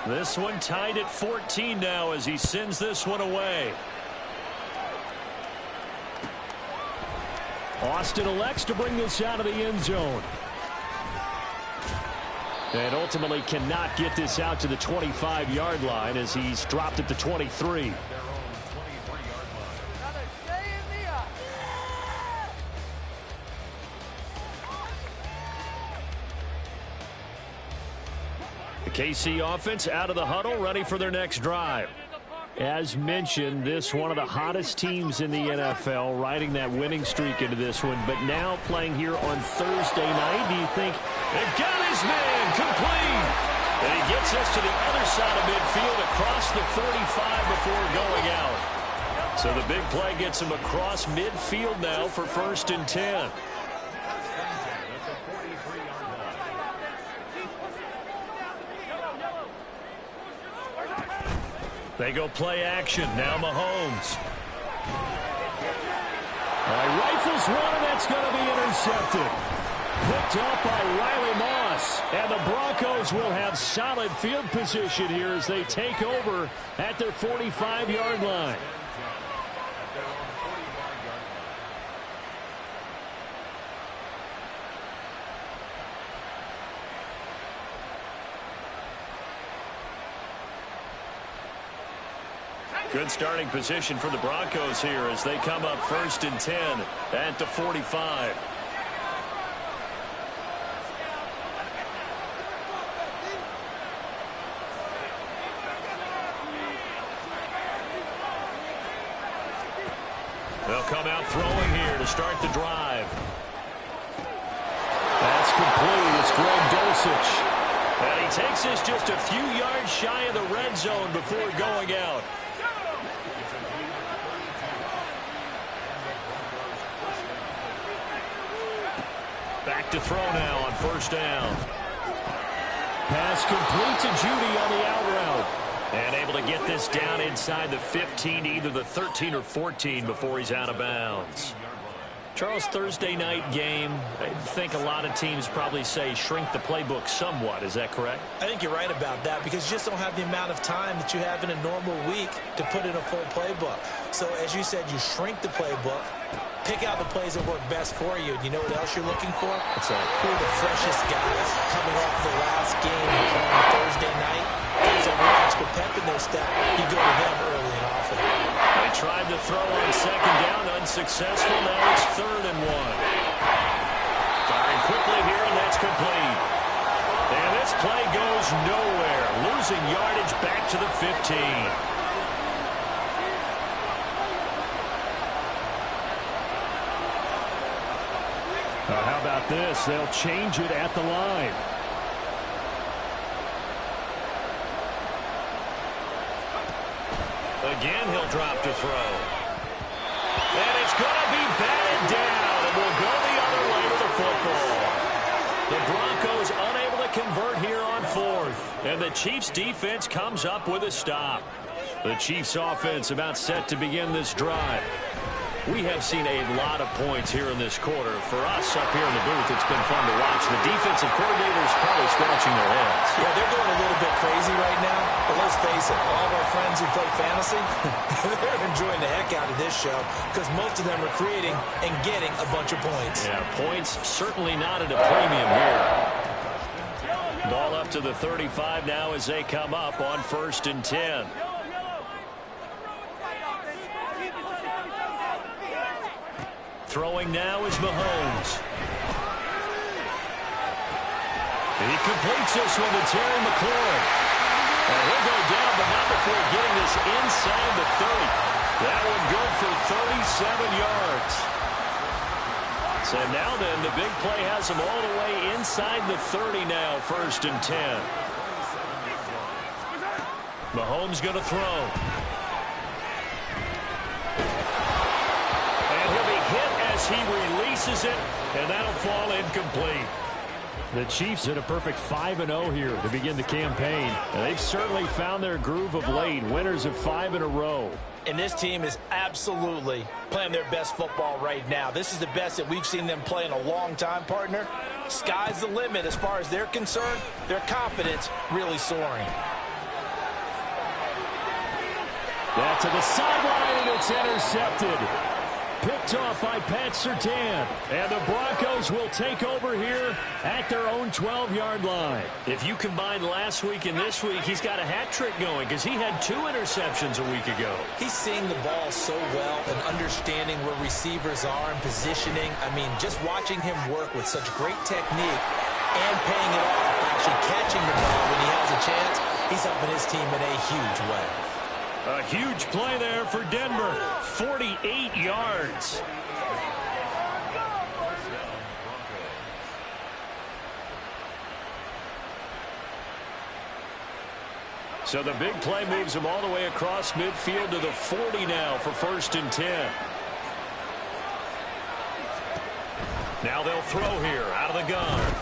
This one tied at 14 now as he sends this one away. Austin elects to bring this out of the end zone. And ultimately cannot get this out to the 25-yard line as he's dropped at the 23. The KC offense out of the huddle, ready for their next drive. As mentioned, this one of the hottest teams in the NFL, riding that winning streak into this one, but now playing here on Thursday night. Do you think they've got his man complete? And he gets us to the other side of midfield across the 45 before going out. So the big play gets him across midfield now for 1st and 10. They go play action. Now Mahomes. Rifles one, and that's going to be intercepted. Picked up by Riley Moss. And the Broncos will have solid field position here as they take over at their 45-yard line. Good starting position for the Broncos here as they come up 1st and 10 at the 45. They'll come out throwing here to start the drive. That's complete. It's Greg Dulcich. And he takes this just a few yards shy of the red zone before going out. Back to throw now on 1st down. Pass complete to Judy on the out route. And able to get this down inside the 15, either the 13 or 14 before he's out of bounds. Charles, Thursday night game, I think a lot of teams probably say shrink the playbook somewhat. Is that correct? I think you're right about that because you just don't have the amount of time that you have in a normal week to put in a full playbook. So as you said, you shrink the playbook, pick out the plays that work best for you. You know what else you're looking for? What's that? Who are the freshest guys coming off the last game and playing Thursday night? Guys that want extra pep in their step, you go to them early and often. They tried to throw on 2nd down, unsuccessful. Now it's 3rd and 1. Firing quickly here, and that's complete. And this play goes nowhere. Losing yardage back to the 15. How about this? They'll change it at the line. Again, he'll drop to throw. And it's going to be batted down. And will go the other way to the football. The Broncos unable to convert here on 4th. And the Chiefs defense comes up with a stop. The Chiefs offense about set to begin this drive. We have seen a lot of points here in this quarter. For us up here in the booth, it's been fun to watch. The defensive coordinators probably scratching their heads. Yeah, they're going a little bit crazy right now. But let's face it, all of our friends who play fantasy, they're enjoying the heck out of this show because most of them are creating and getting a bunch of points. Yeah, points certainly not at a premium here. Ball up to the 35 now as they come up on 1st and 10. Throwing now is Mahomes. He completes this one to Terry McLaurin. And he'll go down, but not before getting this inside the 30. That one good for 37 yards. So now then, the big play has him all the way inside the 30 now, 1st and 10. Mahomes going to throw. He releases it, and that'll fall incomplete. The Chiefs at a perfect 5-0 here to begin the campaign. And they've certainly found their groove of late. Winners of 5 in a row. And this team is absolutely playing their best football right now. This is the best that we've seen them play in a long time, partner. Sky's the limit as far as they're concerned. Their confidence really soaring. That to the sideline, and it's intercepted. Picked off by Pat Surtain. And the Broncos will take over here at their own 12-yard line. If you combine last week and this week, he's got a hat trick going because he had 2 interceptions a week ago. He's seeing the ball so well and understanding where receivers are and positioning. I mean, just watching him work with such great technique and paying it off, actually catching the ball when he has a chance, he's helping his team in a huge way. A huge play there for Denver. 48 yards. So the big play moves him all the way across midfield to the 40 now for 1st and 10. Now they'll throw here out of the gun.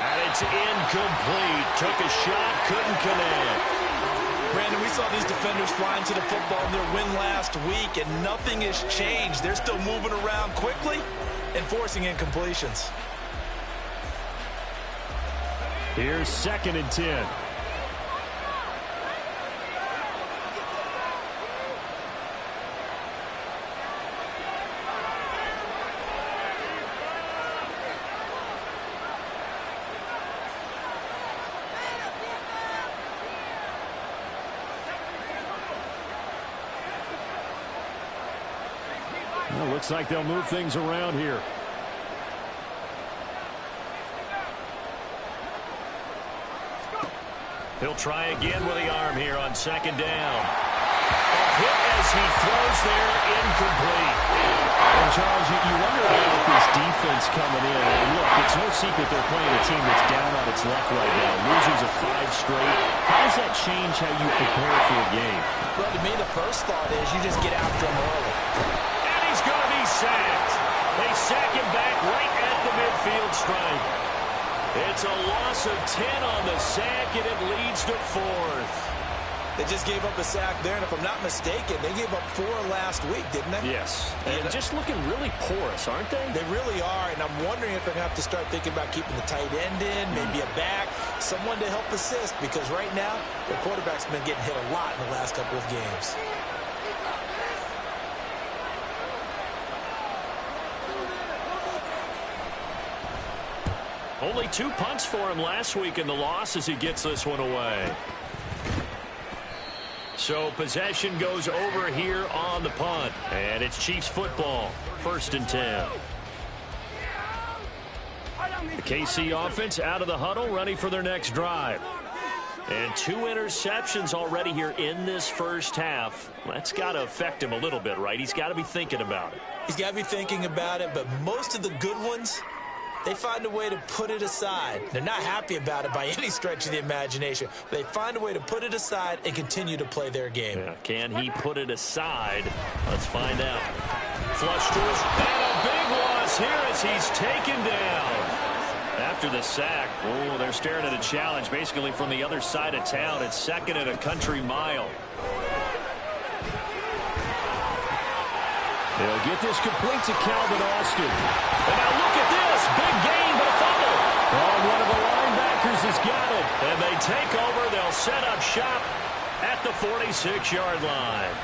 And it's incomplete. Took a shot, couldn't connect. Brandon, we saw these defenders flying to the football in their win last week, and nothing has changed. They're still moving around quickly and forcing incompletions. Here's 2nd and 10. Well, looks like they'll move things around here. He'll try again with the arm here on 2nd down. A hit as he throws there, incomplete. And Charles, you wonder about this defense coming in. And look, it's no secret they're playing a team that's down on its luck right now. Losers of 5 straight. How does that change how you prepare for a game? Well, to me, the first thought is you just get after him early. And he's going to be sacked. They sack him back right at the midfield stripe. It's a loss of 10 on the sack, and it leads to 4th. They just gave up a sack there, and if I'm not mistaken, they gave up 4 last week, didn't they? Yes. And just looking really porous, aren't they? They really are, and I'm wondering if they have to start thinking about keeping the tight end in, maybe a back, someone to help assist, because right now, their quarterback's been getting hit a lot in the last couple of games. Only 2 punts for him last week in the loss as he gets this one away. So possession goes over here on the punt. And it's Chiefs football. 1st and 10. The KC offense out of the huddle, ready for their next drive. And 2 interceptions already here in this first half. That's got to affect him a little bit, right? He's got to be thinking about it. He's got to be thinking about it, but most of the good ones, they find a way to put it aside. They're not happy about it by any stretch of the imagination. They find a way to put it aside and continue to play their game. Yeah, can he put it aside? Let's find out. Flush to his, and a big loss here as he's taken down. After the sack, oh, they're staring at a challenge basically from the other side of town. It's 2nd and a country mile. They'll get this complete to Calvin Austin. And now look at this. Big gain, but a fumble. Oh, one of the linebackers has got it. And they take over. They'll set up shop at the 46-yard line.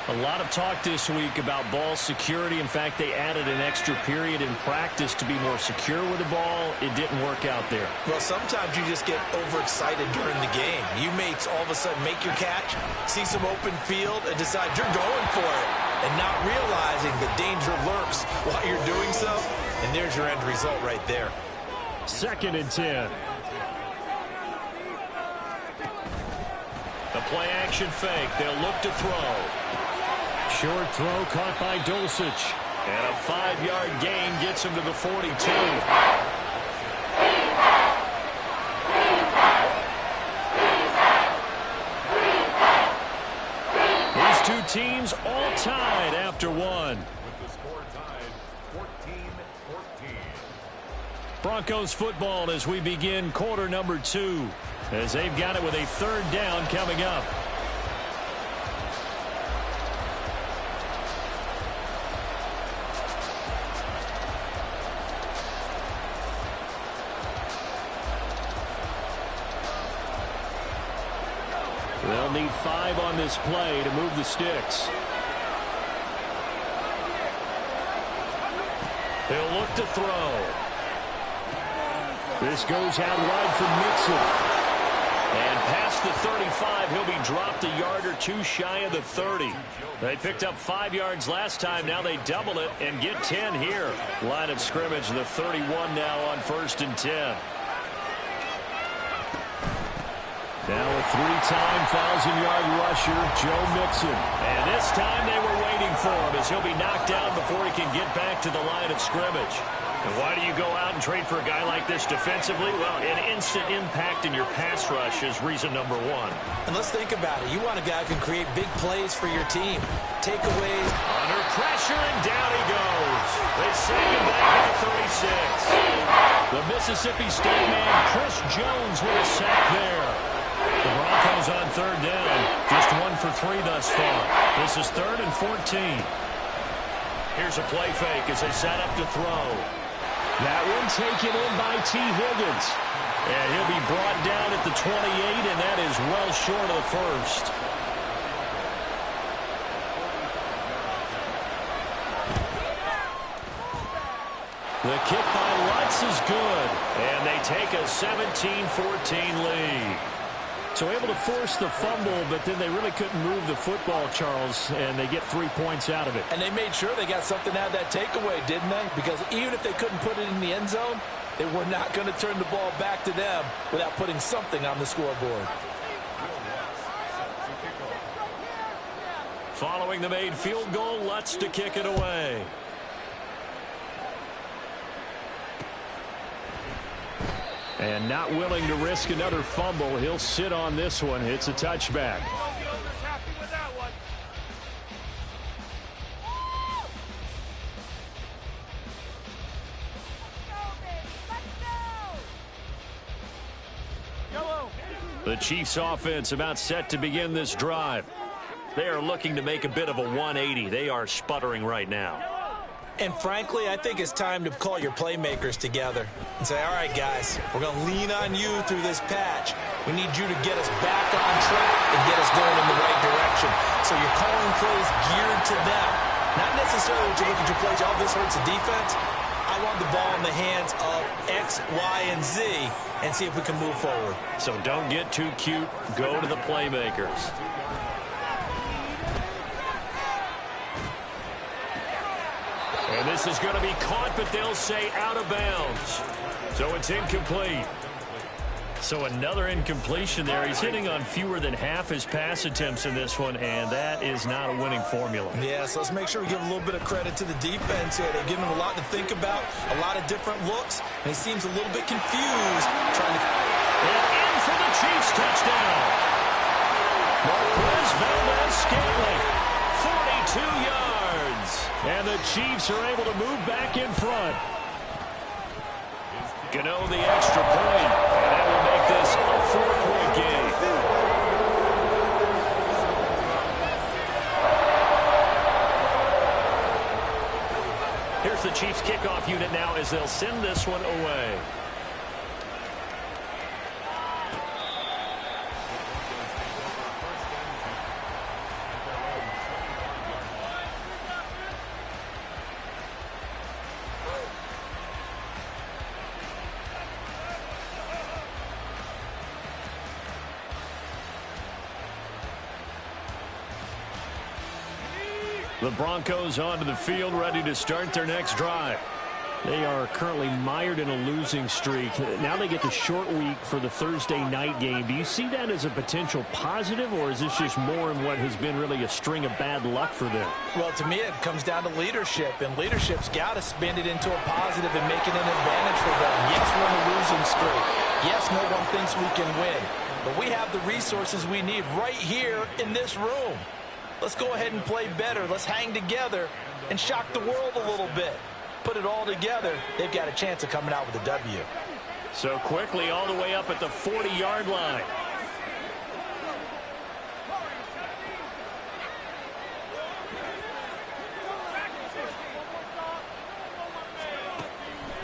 A lot of talk this week about ball security. In fact, they added an extra period in practice to be more secure with the ball. It didn't work out there. Well, sometimes you just get overexcited during the game. You may all of a sudden make your catch, see some open field, and decide you're going for it, and not realizing the danger lurks while you're doing so. And there's your end result right there. 2nd and 10. The play action fake. They'll look to throw. Short throw caught by Dulcich. And a 5-yard gain gets him to the 42. These 2 teams all tied after one. With the score tied 14-14. Broncos football as we begin quarter number 2. As they've got it with a 3rd down coming up. They'll need 5 on this play to move the sticks. He'll look to throw. This goes out wide for Mixon. And past the 35, he'll be dropped a yard or two shy of the 30. They picked up 5 yards last time. Now they double it and get 10 here. Line of scrimmage, the 31 now on 1st and 10. Now a 3-time 1,000-yard rusher, Joe Mixon. And this time they were waiting for him as he'll be knocked down before he can get back to the line of scrimmage. And why do you go out and trade for a guy like this defensively? Well, an instant impact in your pass rush is reason number 1. And let's think about it. You want a guy who can create big plays for your team. Takeaways. Under pressure, and down he goes. They sack him back at the 36. The Mississippi State man, Chris Jones, with a sack there. The Broncos on 3rd down. Just 1 for 3 thus far. This is 3rd and 14. Here's a play fake as they set up to throw. That one taken in by T. Higgins. And he'll be brought down at the 28, and that is well short of the first. The kick by Lutz is good. And they take a 17-14 lead. So able to force the fumble, but then they really couldn't move the football, Charles, and they get 3 points out of it. And they made sure they got something out of that takeaway, didn't they? Because even if they couldn't put it in the end zone, they were not going to turn the ball back to them without putting something on the scoreboard. Following the made field goal, Lutz to kick it away. And not willing to risk another fumble. He'll sit on this one. It's a touchback. The Chiefs offense about set to begin this drive. They are looking to make a bit of a 180. They are sputtering right now. And frankly, I think it's time to call your playmakers together and say, all right, guys, we're going to lean on you through this patch. We need you to get us back on track and get us going in the right direction. So you're calling plays geared to them. Not necessarily that you look at your plays, oh, this hurts the defense. I want the ball in the hands of X, Y, and Z and see if we can move forward. So don't get too cute. Go to the playmakers. And this is going to be caught, but they'll say out of bounds. So it's incomplete. So another incompletion there. He's hitting on fewer than half his pass attempts in this one, and that is not a winning formula. Yeah, so let's make sure we give a little bit of credit to the defense here. They've given him a lot to think about, a lot of different looks, and he seems a little bit confused. Trying to... And in for the Chiefs touchdown. Marquez Valdes-Scantling, 42 yards. And the Chiefs are able to move back in front. Gano the extra point, and that will make this a 4-point game. Here's the Chiefs kickoff unit now as they'll send this one away. The Broncos onto the field, ready to start their next drive. They are currently mired in a losing streak. Now they get the short week for the Thursday night game. Do you see that as a potential positive, or is this just more in what has been really a string of bad luck for them? Well, to me, it comes down to leadership, and leadership's got to spin it into a positive and make it an advantage for them. Yes, we're in a losing streak. Yes, no one thinks we can win, but we have the resources we need right here in this room. Let's go ahead and play better. Let's hang together and shock the world a little bit. Put it all together, they've got a chance of coming out with a W. So quickly all the way up at the 40-yard line.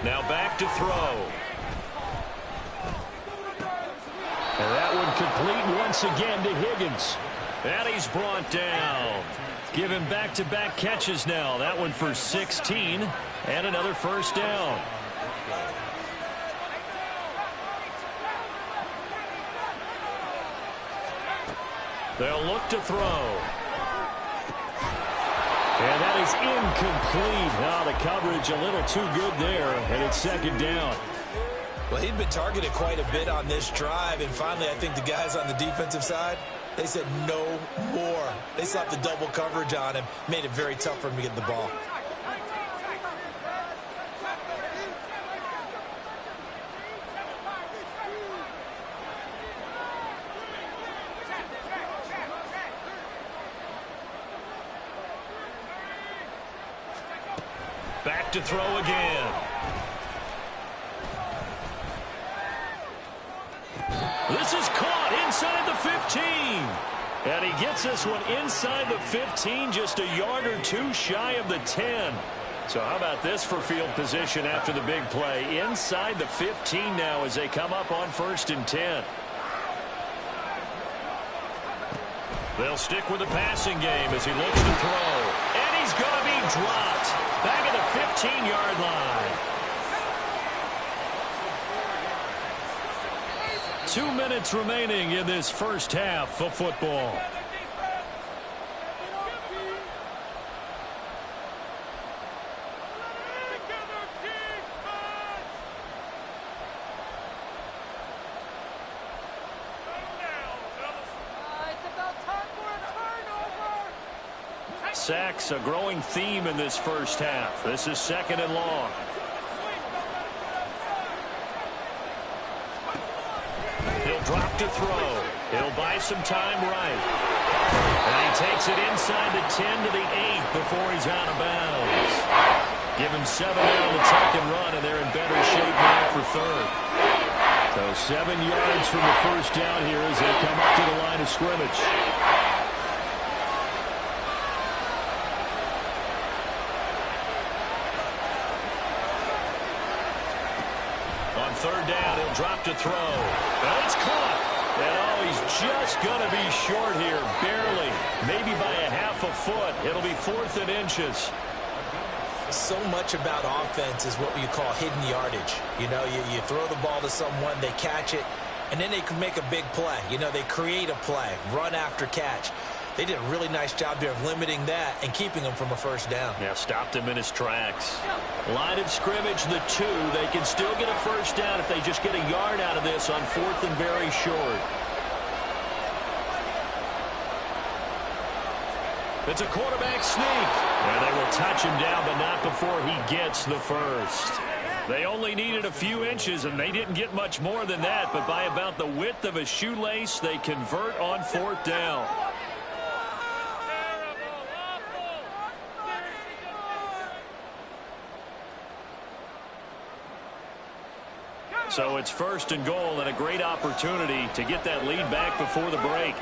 Now back to throw. And that one complete once again to Higgins. And he's brought down. Give him back-to-back catches now. That one for 16 and another first down. They'll look to throw. And that is incomplete. Now the coverage a little too good there, and it's second down. Well, he'd been targeted quite a bit on this drive, and finally I think the guys on the defensive side, they said no more. They slapped the double coverage on him, made it very tough for him to get the ball. Back to throw again. This is caught inside the 15. And he gets this one inside the 15, just a yard or two shy of the 10. So how about this for field position after the big play? Inside the 15 now as they come up on 1st and 10. They'll stick with the passing game as he looks to throw. And he's going to be dropped back at the 15-yard line. 2 minutes remaining in this first half of football. Sacks, a growing theme in this first half. This is 2nd and long. He'll drop to throw. He'll buy some time right. And he takes it inside the 10 to the 8 before he's out of bounds. Give him 7 now to tuck and run, and they're in better shape now for 3rd. So 7 yards from the first down here as they come up to the line of scrimmage. On 3rd down, he'll drop to throw. And it's caught. And oh, he's just going to be short here, barely. Maybe by a half a foot. It'll be 4th and inches. So much about offense is what you call hidden yardage. You know, you throw the ball to someone, they catch it, and then they can make a big play. You know, they create a play, run after catch. They did a really nice job there of limiting that and keeping him from a first down. Yeah, stopped him in his tracks. Line of scrimmage, the 2. They can still get a first down if they just get a yard out of this on 4th and very short. It's a quarterback sneak. And they will touch him down, but not before he gets the first. They only needed a few inches, and they didn't get much more than that. But by about the width of a shoelace, they convert on 4th down. So it's 1st and goal and a great opportunity to get that lead back before the break.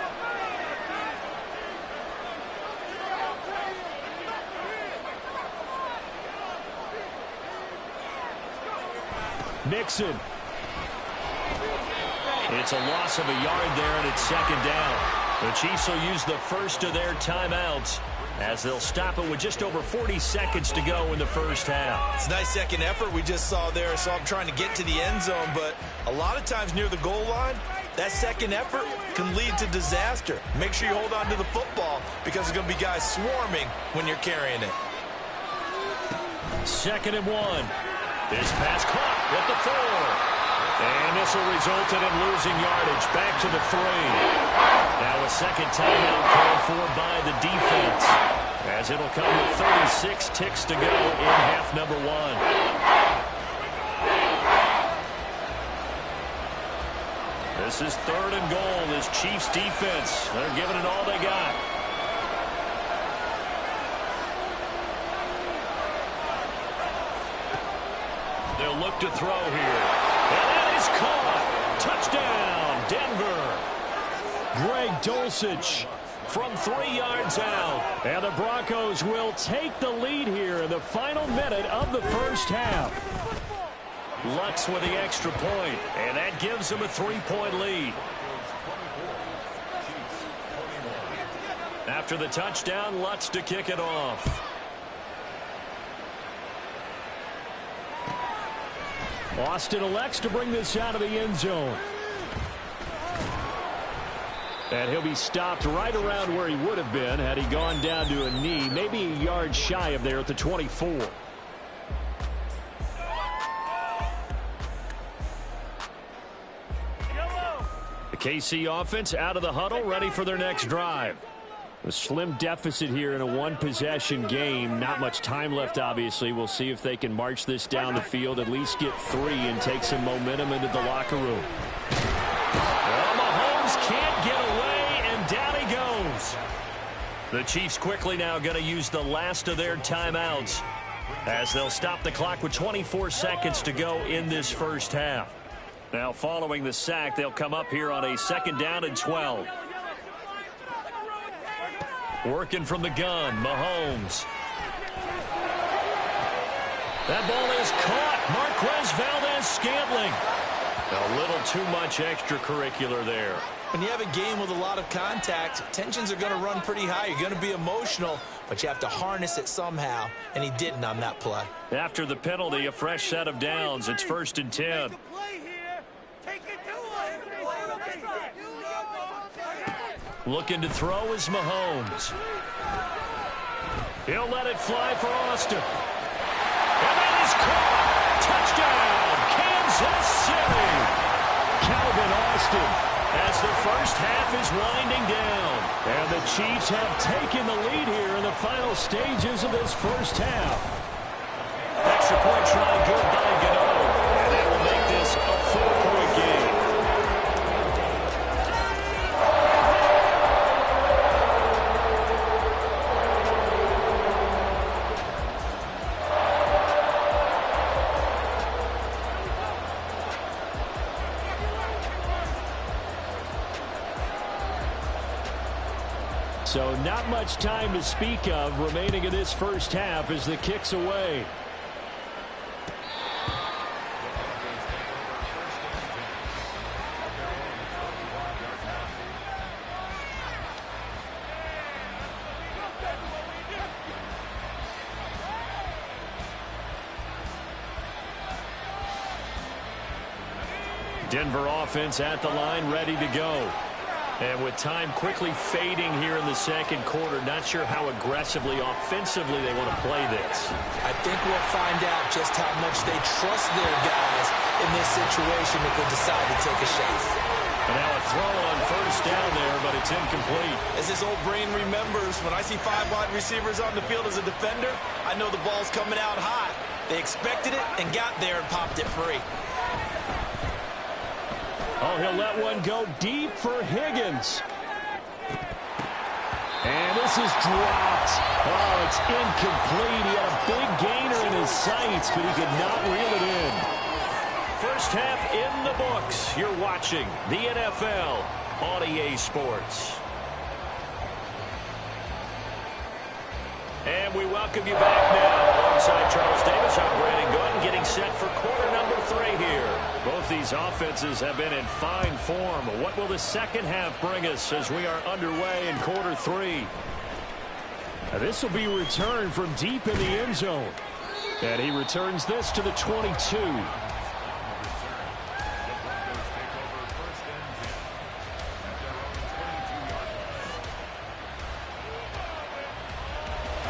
Nixon. It's a loss of a yard there, and it's 2nd down. The Chiefs will use the first of their timeouts as they'll stop it with just over 40 seconds to go in the first half. It's a nice second effort we just saw there, so I'm trying to get to the end zone, but a lot of times near the goal line, that second effort can lead to disaster. Make sure you hold on to the football because there's going to be guys swarming when you're carrying it. 2nd and 1. This pass caught at the 4. And this will result in him losing yardage back to the 3. Now a second timeout called for by the defense as it'll come with 36 ticks to go in half number 1. This is 3rd and goal. This Chiefs defense, they're giving it all they got. They'll look to throw here. And that is caught. Touchdown, Denver. Greg Dulcich from 3 yards out. And the Broncos will take the lead here in the final minute of the first half. Lutz with the extra point, and that gives them a 3-point lead. After the touchdown, Lutz to kick it off. Austin elects to bring this out of the end zone. And he'll be stopped right around where he would have been had he gone down to a knee, maybe a yard shy of there at the 24. The KC offense out of the huddle, ready for their next drive. A slim deficit here in a one-possession game. Not much time left, obviously. We'll see if they can march this down the field, at least get 3 and take some momentum into the locker room. Well, Mahomes can't get away, and down he goes. The Chiefs quickly now going to use the last of their timeouts as they'll stop the clock with 24 seconds to go in this first half. Now, following the sack, they'll come up here on a 2nd down and 12. Working from the gun, Mahomes. That ball is caught. Marquez Valdes-Scantling. A little too much extracurricular there. When you have a game with a lot of contact, tensions are going to run pretty high. You're going to be emotional, but you have to harness it somehow, and he didn't on that play. After the penalty, a fresh set of downs. It's 1st and 10. Looking to throw is Mahomes. He'll let it fly for Austin. And that is caught. Touchdown, Kansas City. Calvin Austin. As the first half is winding down. And the Chiefs have taken the lead here in the final stages of this first half. Extra point try good by Gano. And that will make this a 4-point game. So not much time to speak of remaining in this first half as the kick's away. Denver offense at the line, ready to go. And with time quickly fading here in the second quarter, not sure how aggressively, offensively they want to play this. I think we'll find out just how much they trust their guys in this situation if they decide to take a shot. And now a throw on 1st down there, but it's incomplete. As his old brain remembers, when I see 5 wide receivers on the field as a defender, I know the ball's coming out high. They expected it and got there and popped it free. Oh, he'll let one go deep for Higgins. And this is dropped. Oh, it's incomplete. He had a big gainer in his sights, but he could not reel it in. First half in the books. You're watching the NFL on EA Sports. And we welcome you back now. Alongside Charles Davis, I'm Brandon Gooden, getting set for quarter number 3 here. Both these offenses have been in fine form. What will the second half bring us as we are underway in quarter 3? Now, this will be returned from deep in the end zone. And he returns this to the 22.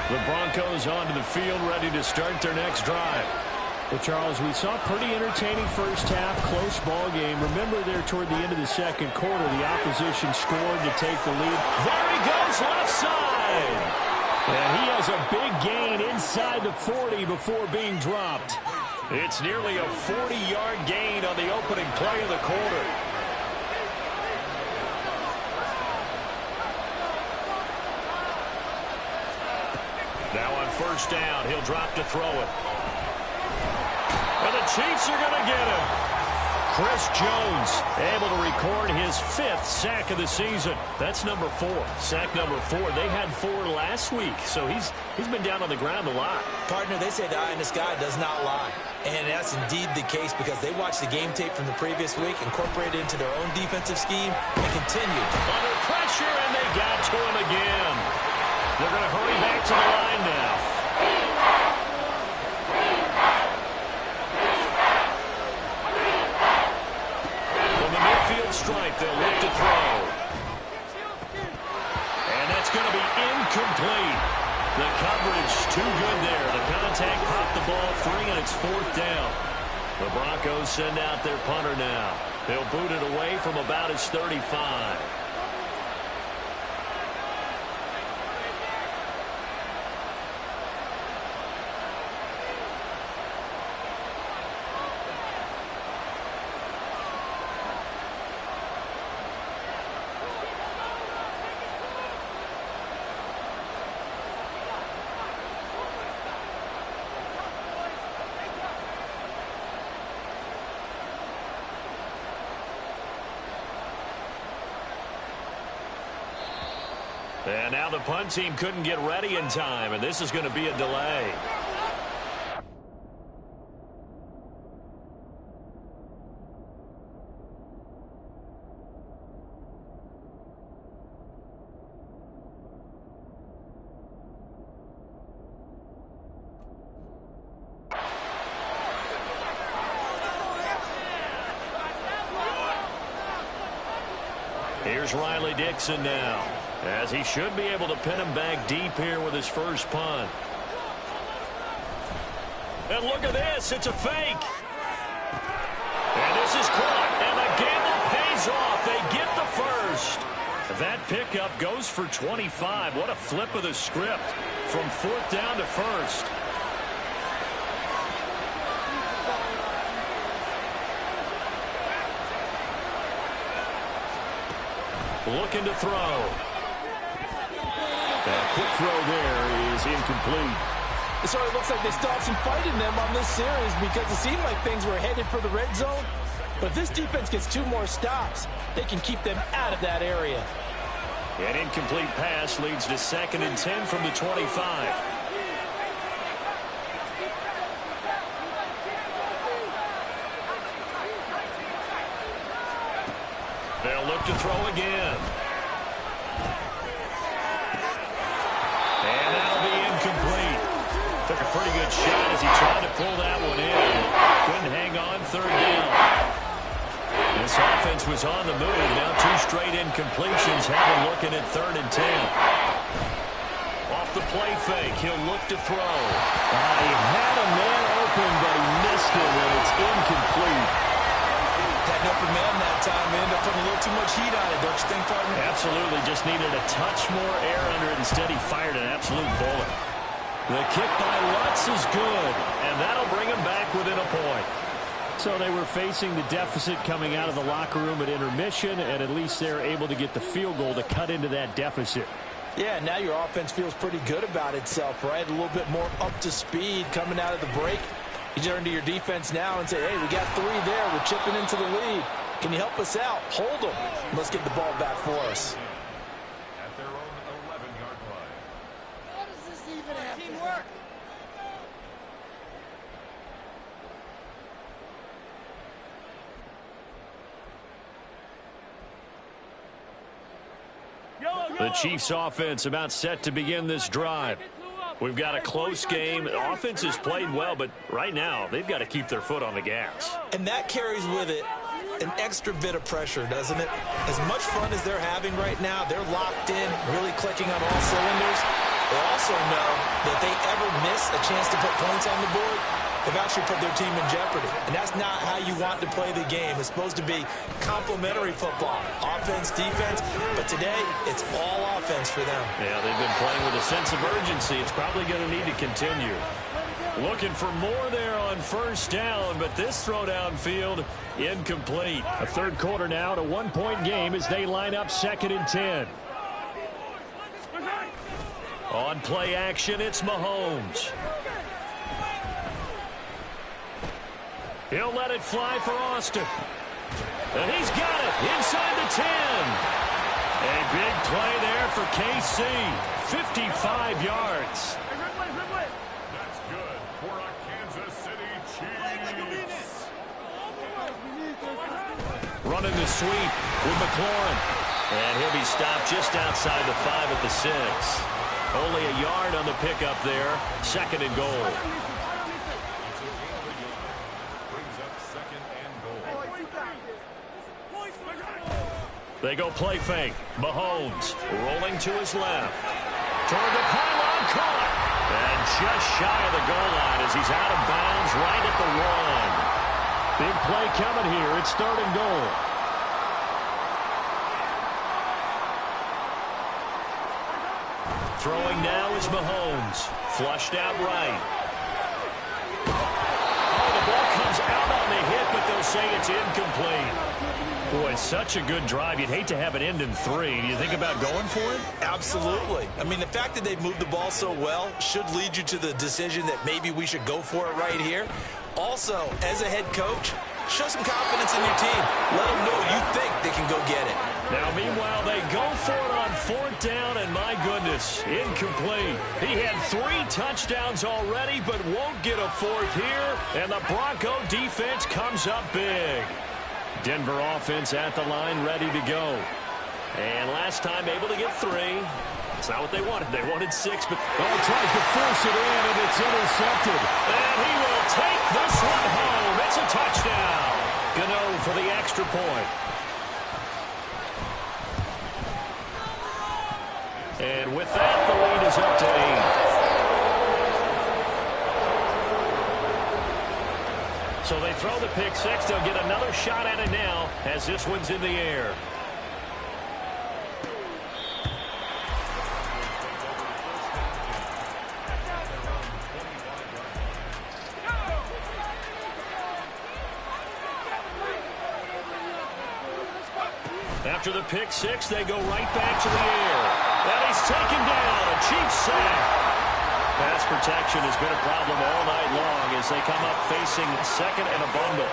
The Broncos onto the field, ready to start their next drive. Well, Charles, we saw a pretty entertaining first half, close ball game. Remember there toward the end of the second quarter, the opposition scored to take the lead. There he goes, left side. And he has a big gain inside the 40 before being dropped. It's nearly a 40-yard gain on the opening play of the quarter. Now on 1st down, he'll drop to throw it. And the Chiefs are going to get him. Chris Jones able to record his 5th sack of the season. That's number 4. Sack number 4. They had 4 last week, so he's been down on the ground a lot. Partner, they say the eye in the sky does not lie. And that's indeed the case because they watched the game tape from the previous week, incorporated it into their own defensive scheme, and continued. Under pressure, and they got to him again. They're going to hurry back to the line now. From the midfield stripe, they'll look to throw. And that's going to be incomplete. The coverage too good there. The contact popped the ball free, and it's 4th down. The Broncos send out their punter now. They'll boot it away from about his 35. And now the punt team couldn't get ready in time, and this is going to be a delay. Here's Riley Dixon now, as he should be able to pin him back deep here with his first punt. And look at this. It's a fake. And this is caught. And the gamble pays off. They get the first. That pickup goes for 25. What a flip of the script from 4th down to 1st. Looking to throw. That quick throw there is incomplete. It sort of looks like they still have some fight in them on this series because it seemed like things were headed for the red zone. But if this defense gets 2 more stops, they can keep them out of that area. An incomplete pass leads to 2nd and 10 from the 25. They'll look to throw again. And that'll be incomplete. Took a pretty good shot as he tried to pull that one in. Couldn't hang on 3rd down. This offense was on the move. Now 2 straight incompletions have him looking at 3rd and 10. Off the play fake, he'll look to throw. He had a man open, but he missed it, and it's incomplete. Had an open man that time. They ended up putting a little too much heat on it, don't you think, partner? Absolutely. Just needed a touch more air under it. Instead, he fired an absolute bullet. The kick by Lutz is good, and that'll bring him back within a point. So they were facing the deficit coming out of the locker room at intermission, and at least they're able to get the field goal to cut into that deficit. Yeah, now your offense feels pretty good about itself, right? A little bit more up to speed coming out of the break. You turn to your defense now and say, hey, we got 3 there. We're chipping into the lead. Can you help us out? Hold them. Let's get the ball back for us. At their own 11-yard line. How does this even happen? Teamwork. The Chiefs offense about set to begin this drive. We've got a close game. The offense has played well, but right now they've got to keep their foot on the gas. And that carries with it an extra bit of pressure, doesn't it? As much fun as they're having right now, they're locked in, really clicking on all cylinders. They also know that they ever miss a chance to put points on the board, they've actually put their team in jeopardy. And that's not how you want to play the game. It's supposed to be complementary football, offense, defense. But today, it's all offense for them. Yeah, they've been playing with a sense of urgency. It's probably going to need to continue. Looking for more there on 1st down, but this throw downfield, incomplete. A 3rd quarter now, to 1-point game as they line up 2nd and 10. On play action, it's Mahomes. He'll let it fly for Austin. And he's got it inside the 10. A big play there for KC. 55 yards. That's good for a Kansas City Chiefs. Running the sweep with McLaurin. And he'll be stopped just outside the 5 at the 6. Only a yard on the pickup there. 2nd and goal. Brings up 2nd and goal. They go play fake. Mahomes rolling to his left. Toward the pylon, caught. And just shy of the goal line as he's out of bounds right at the 1. Big play coming here. It's 3rd and goal. Throwing now is Mahomes. Flushed out right. Oh, the ball comes out on the hit, but they'll say it's incomplete. Boy, it's such a good drive. You'd hate to have it end in 3. Do you think about going for it? Absolutely. I mean, the fact that they've moved the ball so well should lead you to the decision that maybe we should go for it right here. Also, as a head coach, show some confidence in your team. Let them know you think they can go get it. Now, meanwhile, they go for it on 4th down, and my goodness, incomplete. He had 3 touchdowns already, but won't get a 4th here, and the Bronco defense comes up big. Denver offense at the line, ready to go. And last time able to get 3. It's not what they wanted. They wanted 6, but Tries to force it in, and it's intercepted. and he will take this one home. It's a touchdown. Gano for the extra point. And with that, the lead is up to 8. So they throw the pick 6. They'll get another shot at it now as this one's in the air. After the pick 6, they go right back to the air. And he's taken down. A Chiefs sack. Pass protection has been a problem all night long as they come up facing 2nd and a bundle.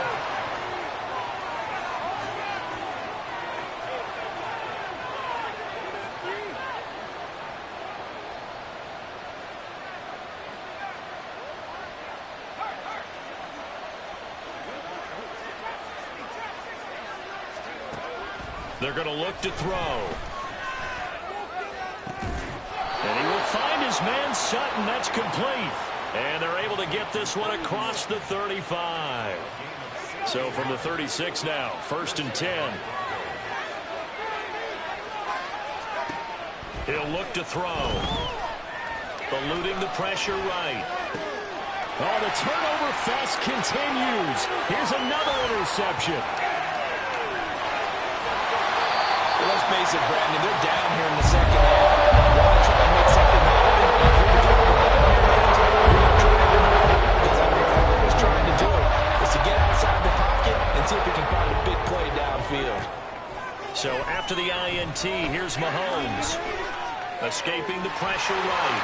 They're going to look to throw. And he will find his man Sutton. That's complete. And they're able to get this one across the 35. So from the 36 now, 1st and 10. He'll look to throw. Eluding the pressure right. Oh, the turnover fest continues. Here's another interception. Let's face it, Brandon, they're down here in the 2nd half. Want to try and make something happen. Because I think all he's trying to do is to get outside the pocket and see if he can find a big play downfield. So after the INT, here's Mahomes. Escaping the pressure right.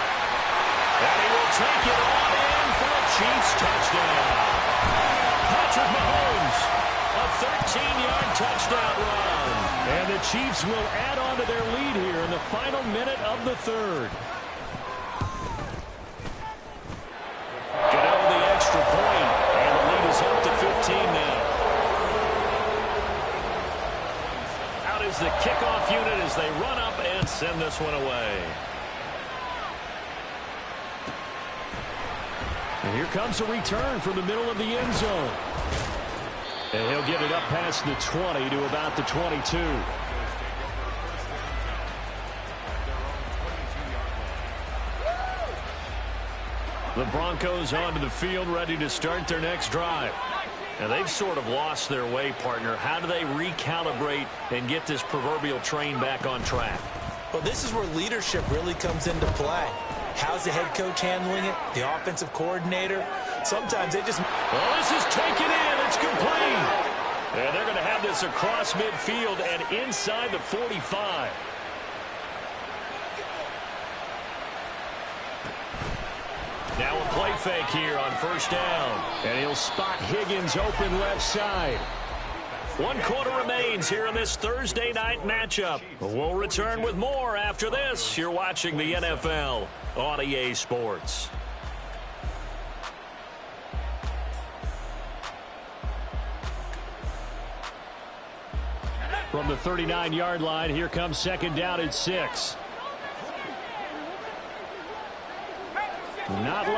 And he will take it on in for a Chiefs touchdown. Patrick Mahomes, a 13-yard touchdown run. And the Chiefs will add on to their lead here in the final minute of the 3rd. Get out the extra point, and the lead is up to 15 now. Out is the kickoff unit as they run up and send this one away. And here comes a return from the middle of the end zone. And he'll get it up past the 20 to about the 22. The Broncos onto the field, ready to start their next drive. And they've sort of lost their way, partner. How do they recalibrate and get this proverbial train back on track? Well, this is where leadership really comes into play. How's the head coach handling it? The offensive coordinator? Sometimes they just... Well, this is taken in. It's complete. And they're going to have this across midfield and inside the 45. Now a play fake here on 1st down. And he'll spot Higgins open left side. 1 quarter remains here in this Thursday night matchup. We'll return with more after this. You're watching the NFL on EA Sports. From the 39-yard line, here comes 2nd down and 6.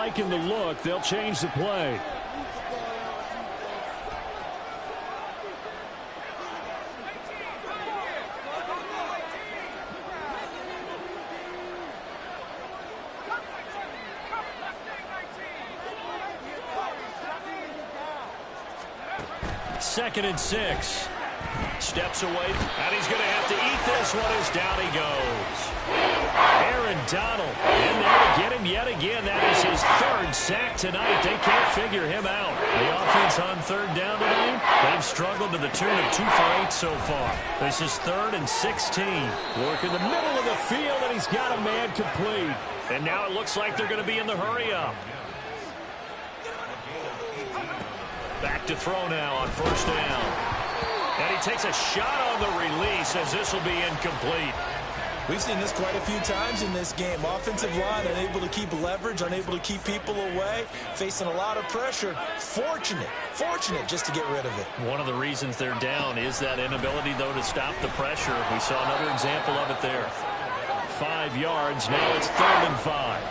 liking the look, they'll change the play. Second and 6. Steps away, and he's going to have to eat this one as down he goes. Aaron Donald in there to get him yet again. That is his third sack tonight. They can't figure him out. The offense on third down tonight, they've struggled to the tune of 2 for 8 so far. This is 3rd and 16. Work in the middle of the field, and he's got a man complete. And now it looks like they're going to be in the hurry-up. Back to throw now on first down. And he takes a shot on the release as this will be incomplete. We've seen this quite a few times in this game. Offensive line unable to keep leverage, unable to keep people away, facing a lot of pressure. Fortunate just to get rid of it. One of the reasons they're down is that inability, though, to stop the pressure. We saw another example of it there. 5 yards. Now it's 3rd and 5.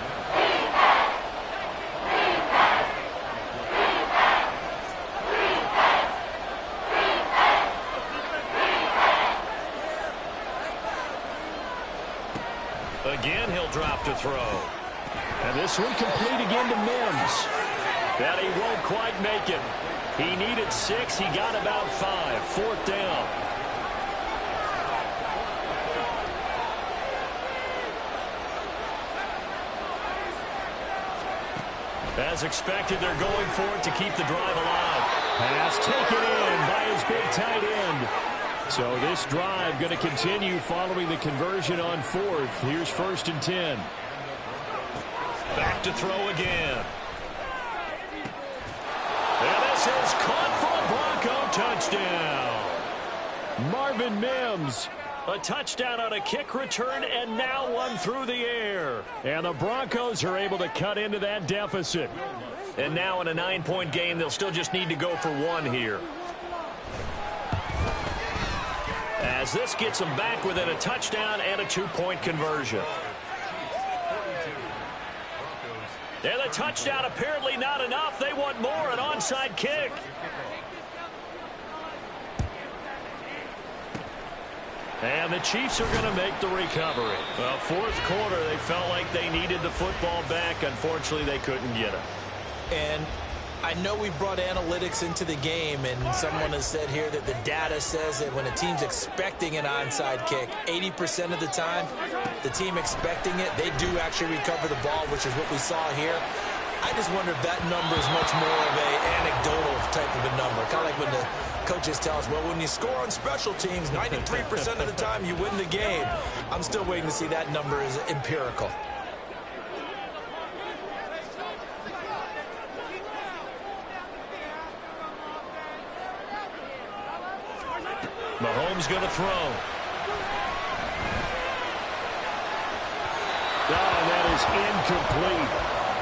Again, he'll drop to throw. And this one complete again to Mims. That he won't quite make it. He needed 6. He got about 5. 4th down. As expected, they're going for it to keep the drive alive. Pass taken in by his big tight end. So this drive going to continue following the conversion on 4th. Here's 1st and 10. Back to throw again. And this is caught for a Bronco touchdown. Marvin Mims, a touchdown on a kick return, and now one through the air. And the Broncos are able to cut into that deficit. And now in a 9-point game, they'll still just need to go for 1 here. As this gets them back within a touchdown and a 2-point conversion. And the touchdown apparently not enough. They want more, an onside kick. And the Chiefs are going to make the recovery. Well, 4th quarter, they felt like they needed the football back. Unfortunately, they couldn't get it. And I know we brought analytics into the game, and someone has said here that the data says that when a team's expecting an onside kick, 80% of the time, the team expecting it, they do actually recover the ball, which is what we saw here. I just wonder if that number is much more of an anecdotal type of a number. Kind of like when the coaches tell us, well, when you score on special teams, 93% of the time you win the game. I'm still waiting to see that number is empirical. Mahomes going to throw. Oh, that is incomplete.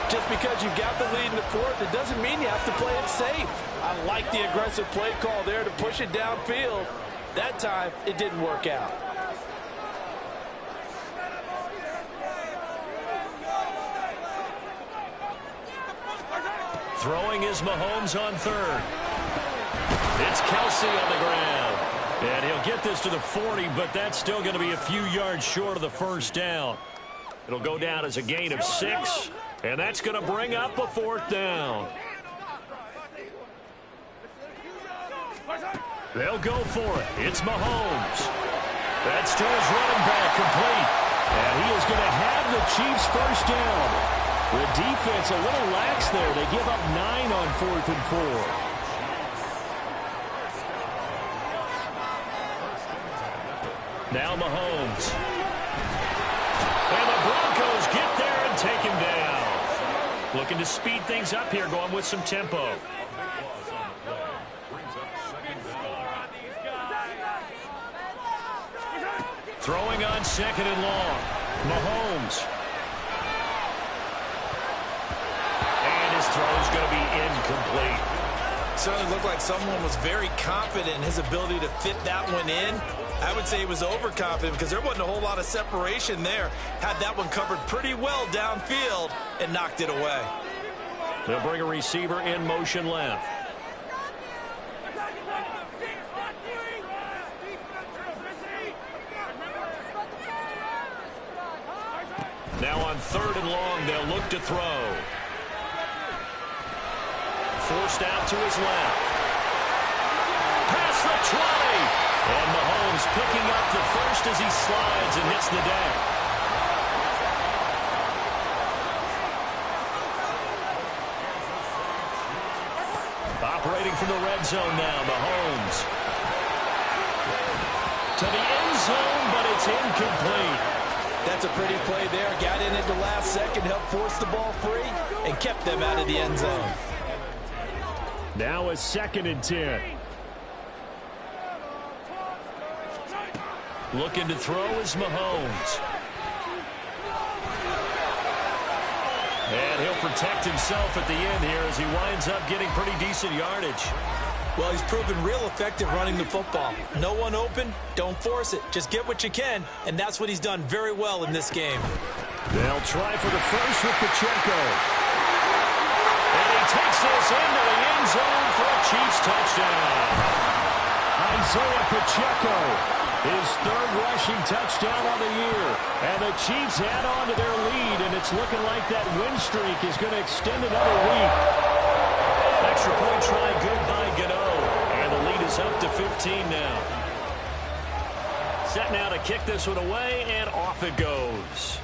Just because you got the lead in the 4th, it doesn't mean you have to play it safe. I like the aggressive play call there to push it downfield. That time, it didn't work out. Throwing is Mahomes on 3rd. It's Kelsey on the ground. And he'll get this to the 40, but that's still going to be a few yards short of the 1st down. It'll go down as a gain of 6, and that's going to bring up a 4th down. They'll go for it. It's Mahomes. That's to his running back, complete. And he is going to have the Chiefs' 1st down. The defense a little lax there. They give up 9 on 4th and 4. Now Mahomes. And the Broncos get there and take him down. Looking to speed things up here, going with some tempo. Throwing on 2nd and long. Mahomes. And his throw's going to be incomplete. Certainly looked like someone was very confident in his ability to fit that one in. I would say he was overconfident because there wasn't a whole lot of separation there. Had that one covered pretty well downfield and knocked it away. They'll bring a receiver in motion left. Now on 3rd and long, they'll look to throw. Forced out to his left. Past the 20. And Mahomes picking up the first as he slides and hits the deck. Operating from the red zone now, Mahomes. To the end zone, but it's incomplete. That's a pretty play there. Got in at the last second, helped force the ball free, and kept them out of the end zone. Now a 2nd and 10. Looking to throw is Mahomes. And he'll protect himself at the end here as he winds up getting pretty decent yardage. Well, he's proven real effective running the football. No one open, don't force it. Just get what you can, and that's what he's done very well in this game. They'll try for the first with Pacheco. And he takes this into the end zone for a Chiefs touchdown. Isaiah Pacheco, his 3rd rushing touchdown on the year. And the Chiefs add on to their lead, and it's looking like that win streak is going to extend another week. Extra point try good by Gano. And the lead is up to 15 now. Set now to kick this one away, and off it goes.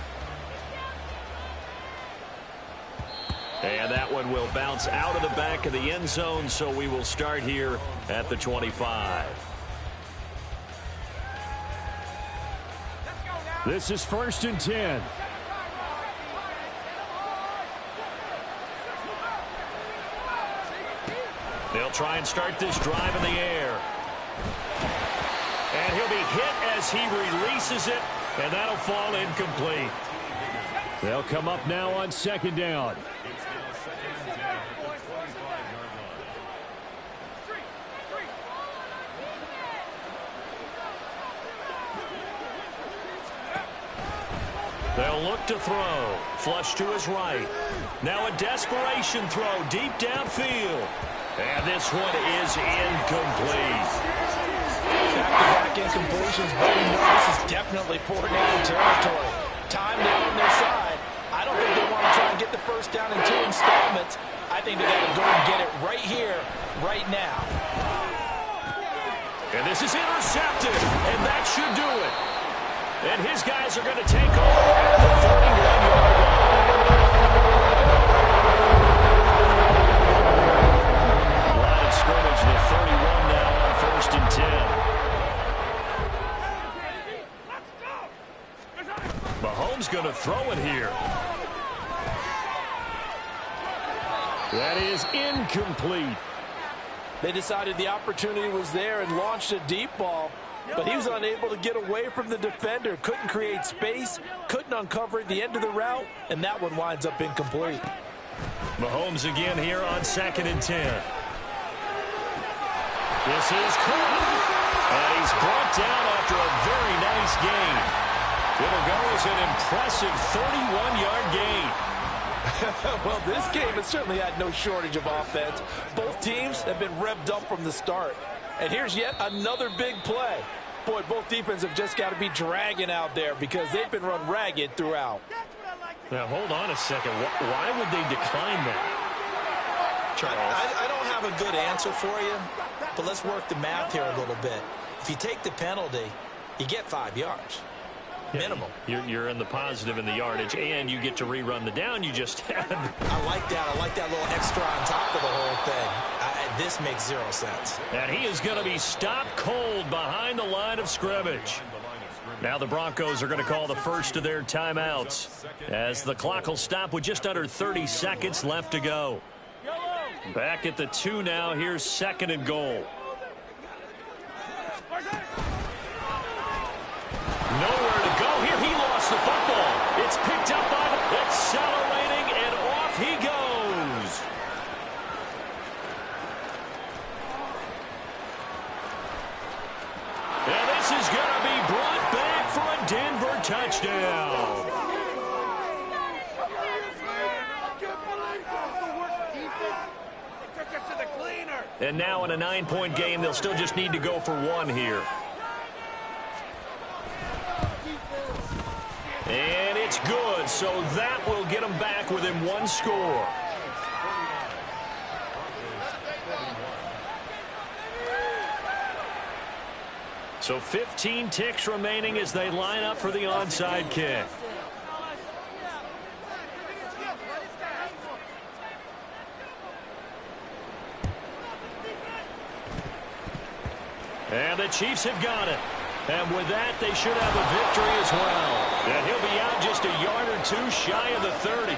And that one will bounce out of the back of the end zone, so we will start here at the 25. This is 1st and 10. They'll try and start this drive in the air. And he'll be hit as he releases it, and that'll fall incomplete. They'll come up now on 2nd down. They'll look to throw. Flush to his right. Now a desperation throw deep downfield. And this one is incomplete. Back-to-back incompletions, but we know this is definitely 4-down territory. Time now on their side. I don't think they want to try and get the first down in 2 installments. I think they got to go and get it right here, right now. And this is intercepted, and that should do it. And his guys are going to take over at the 31-yard line. Line of scrimmage, the 31 now on 1st and 10. Mahomes going to throw it here. That is incomplete. They decided the opportunity was there and launched a deep ball, but he was unable to get away from the defender. Couldn't create space, couldn't uncover at the end of the route, and that one winds up incomplete. Mahomes again here on 2nd and 10. This is caught. And he's brought down after a very nice gain. It'll go as an impressive 31-yard gain. Well, this game has certainly had no shortage of offense. Both teams have been revved up from the start. And here's yet another big play. Boy, both defenses have just got to be dragging out there because they've been run ragged throughout. Now, hold on a second. Why would they decline that? Charles, I don't have a good answer for you, but let's work the math here a little bit. If you take the penalty, you get 5 yards. Minimum. You're in the positive in the yardage, and you get to rerun the down you just had. I like that. I like that little extra on top of the whole thing. This makes 0 sense. And he is going to be stopped cold behind the line of scrimmage. Now the Broncos are going to call the first of their timeouts as the clock will stop with just under 30 seconds left to go. Back at the 2 now. Here's 2nd and goal. Nowhere to go here. He lost the football. It's picked up by the accelerating, and off he goes. And this is going to be brought back for a Denver touchdown. And now in a 9-point game, they'll still just need to go for one here. And it's good, so that will get them back within one score. So 15 ticks remaining as they line up for the onside kick. And the Chiefs have got it. And with that, they should have a victory as well. And he'll be out just a yard or two shy of the 30.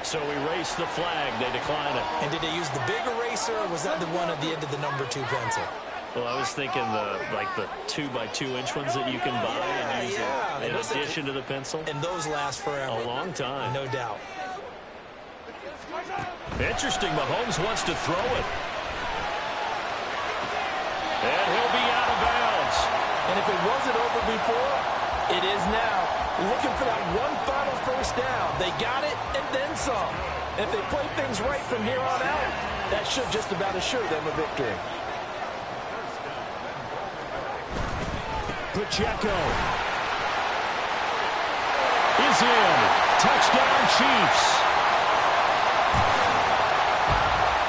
So erase the flag. They decline it. And did they use the big eraser, or was that the one at the end of the number 2 pencil? Well, I was thinking the 2x2-inch ones that you can buy and use in addition to the pencil. And those last forever. A long time. No doubt. Interesting. Mahomes wants to throw it. And he'll be out of bounds. And if it wasn't over before, it is now. Looking for that one final first down. They got it and then some. If they play things right from here on out, that should just about assure them a victory. Pacheco is in. Touchdown, Chiefs.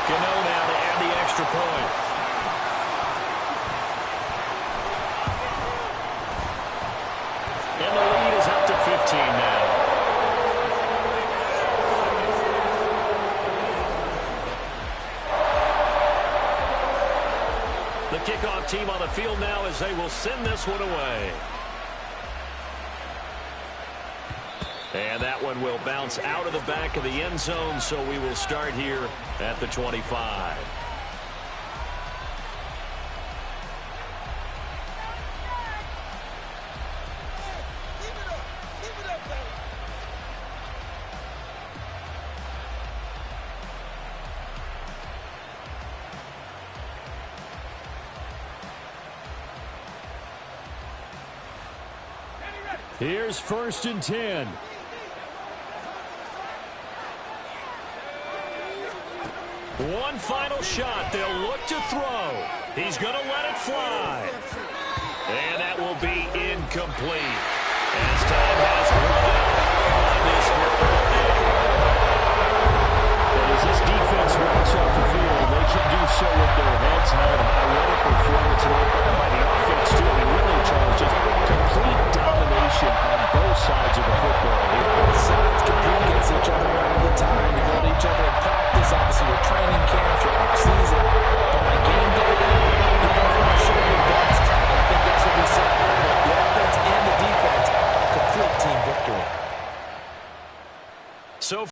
Gano now to add the extra point. And the lead is up to 15 now. The kickoff team on the field now as they will send this one away. And that one will bounce out of the back of the end zone, so we will start here at the 25. Here's 1st and 10. One final shot. They'll look to throw. He's going to let it fly. And that will be incomplete. As time has run